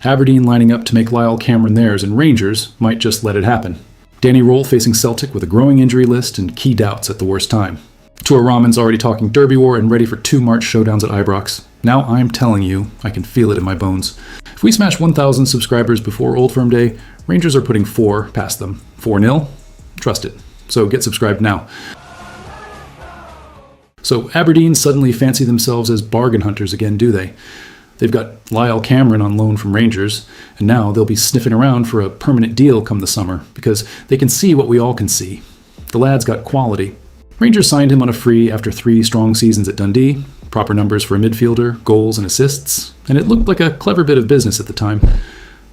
Aberdeen lining up to make Lyall Cameron theirs, and Rangers might just let it happen. Danny Roll facing Celtic with a growing injury list and key doubts at the worst time. Tuur Rommens already talking derby war and ready for 2 March showdowns at Ibrox. Now I'm telling you, I can feel it in my bones. If we smash 1,000 subscribers before Old Firm Day, Rangers are putting 4 past them. 4-0? Trust it. So get subscribed now. So Aberdeen suddenly fancy themselves as bargain hunters again, do they? They've got Lyall Cameron on loan from Rangers, and now they'll be sniffing around for a permanent deal come the summer, because they can see what we all can see. The lad's got quality. Rangers signed him on a free after 3 strong seasons at Dundee, proper numbers for a midfielder, goals and assists, and it looked like a clever bit of business at the time.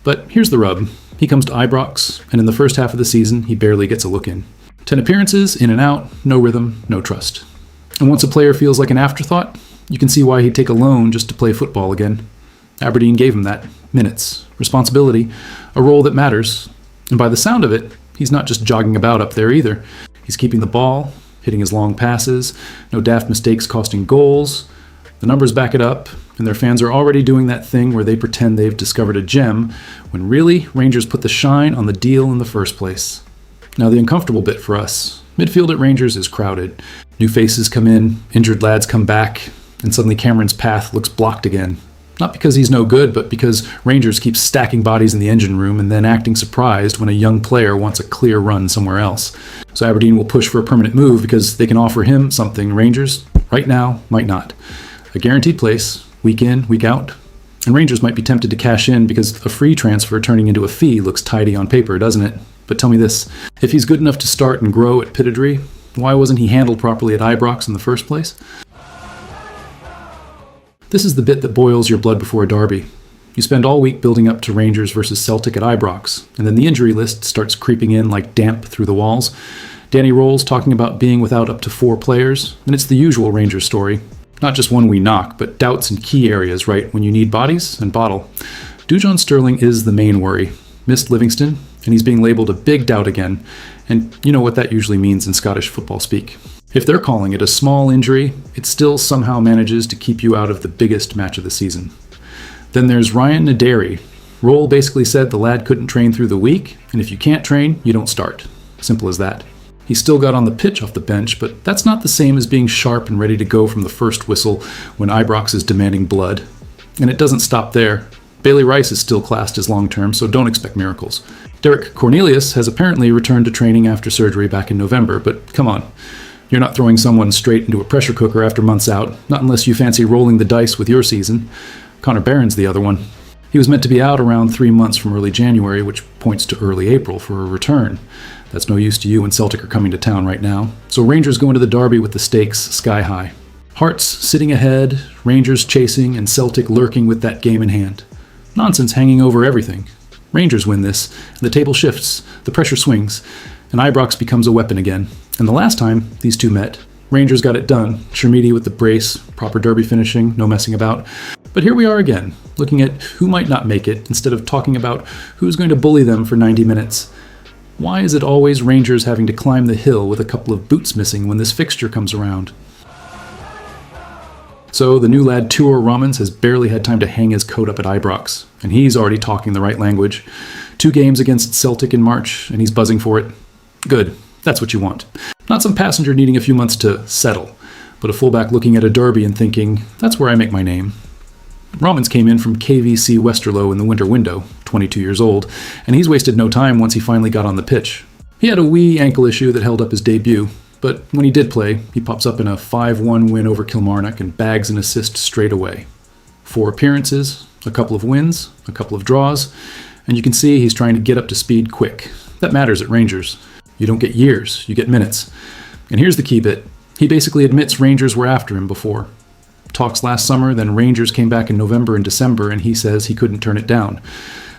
But here's the rub. He comes to Ibrox, and in the first half of the season, he barely gets a look in. 10 appearances, in and out, no rhythm, no trust. And once a player feels like an afterthought, you can see why he'd take a loan just to play football again. Aberdeen gave him that. Minutes, responsibility, a role that matters. And by the sound of it, he's not just jogging about up there either. He's keeping the ball, hitting his long passes, no daft mistakes costing goals. The numbers back it up, and their fans are already doing that thing where they pretend they've discovered a gem, when really, Rangers put the shine on the deal in the first place. Now the uncomfortable bit for us. Midfield at Rangers is crowded. New faces come in, injured lads come back, and suddenly Cameron's path looks blocked again. Not because he's no good, but because Rangers keep stacking bodies in the engine room and then acting surprised when a young player wants a clear run somewhere else. So Aberdeen will push for a permanent move because they can offer him something Rangers, right now, might not. A guaranteed place, week in, week out. And Rangers might be tempted to cash in because a free transfer turning into a fee looks tidy on paper, doesn't it? But tell me this, if he's good enough to start and grow at Pittodrie, why wasn't he handled properly at Ibrox in the first place? This is the bit that boils your blood before a derby. You spend all week building up to Rangers versus Celtic at Ibrox, and then the injury list starts creeping in like damp through the walls. Danny Roll's talking about being without up to 4 players, and it's the usual Rangers story. Not just one we knock, but doubts in key areas, right, when you need bodies and bottle. Dujon Sterling is the main worry. Missed Livingston, and he's being labelled a big doubt again, and you know what that usually means in Scottish football speak. If they're calling it a small injury, it still somehow manages to keep you out of the biggest match of the season. Then there's Ryan Naderi. Roll basically said the lad couldn't train through the week, and if you can't train, you don't start. Simple as that. He still got on the pitch off the bench, but that's not the same as being sharp and ready to go from the first whistle when Ibrox is demanding blood. And it doesn't stop there. Bailey Rice is still classed as long-term, so don't expect miracles. Derek Cornelius has apparently returned to training after surgery back in November, but come on. You're not throwing someone straight into a pressure cooker after months out, not unless you fancy rolling the dice with your season. Connor Barron's the other one. He was meant to be out around 3 months from early January, which points to early April for a return. That's no use to you when Celtic are coming to town right now. So Rangers go into the derby with the stakes sky high. Hearts sitting ahead, Rangers chasing, and Celtic lurking with that game in hand. Nonsense hanging over everything. Rangers win this, and the table shifts, the pressure swings, and Ibrox becomes a weapon again. And the last time these two met, Rangers got it done. Shermidi with the brace, proper derby finishing, no messing about. But here we are again, looking at who might not make it instead of talking about who's going to bully them for 90 minutes. Why is it always Rangers having to climb the hill with a couple of boots missing when this fixture comes around? So the new lad Tuur Rommens has barely had time to hang his coat up at Ibrox, and he's already talking the right language. 2 games against Celtic in March, and he's buzzing for it. Good. That's what you want. Not some passenger needing a few months to settle, but a fullback looking at a derby and thinking, that's where I make my name. Rommens came in from KVC Westerlo in the winter window, 22 years old, and he's wasted no time once he finally got on the pitch. He had a wee ankle issue that held up his debut, but when he did play, he pops up in a 5-1 win over Kilmarnock and bags an assist straight away. 4 appearances, a couple of wins, a couple of draws, and you can see he's trying to get up to speed quick. That matters at Rangers. You don't get years, you get minutes. And here's the key bit. He basically admits Rangers were after him before. Talks last summer, then Rangers came back in November and December, and he says he couldn't turn it down.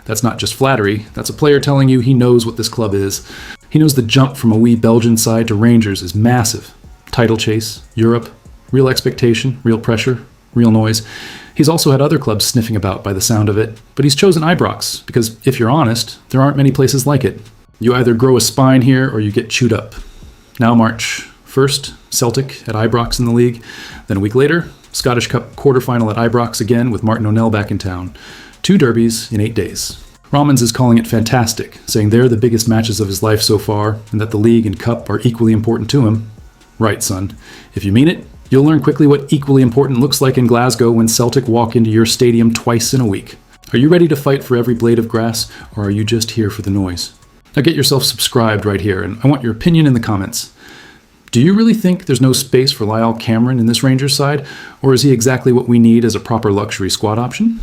That's not just flattery, that's a player telling you he knows what this club is. He knows the jump from a wee Belgian side to Rangers is massive. Title chase, Europe, real expectation, real pressure, real noise. He's also had other clubs sniffing about by the sound of it, but he's chosen Ibrox, because if you're honest, there aren't many places like it. You either grow a spine here or you get chewed up. Now March. First, Celtic at Ibrox in the league. Then a week later, Scottish Cup quarterfinal at Ibrox again with Martin O'Neill back in town. 2 derbies in 8 days. Rommens is calling it fantastic, saying they're the biggest matches of his life so far, and that the league and cup are equally important to him. Right, son. If you mean it, you'll learn quickly what equally important looks like in Glasgow when Celtic walk into your stadium twice in a week. Are you ready to fight for every blade of grass, or are you just here for the noise? Now get yourself subscribed right here, and I want your opinion in the comments. Do you really think there's no space for Lyall Cameron in this Rangers side, or is he exactly what we need as a proper luxury squad option?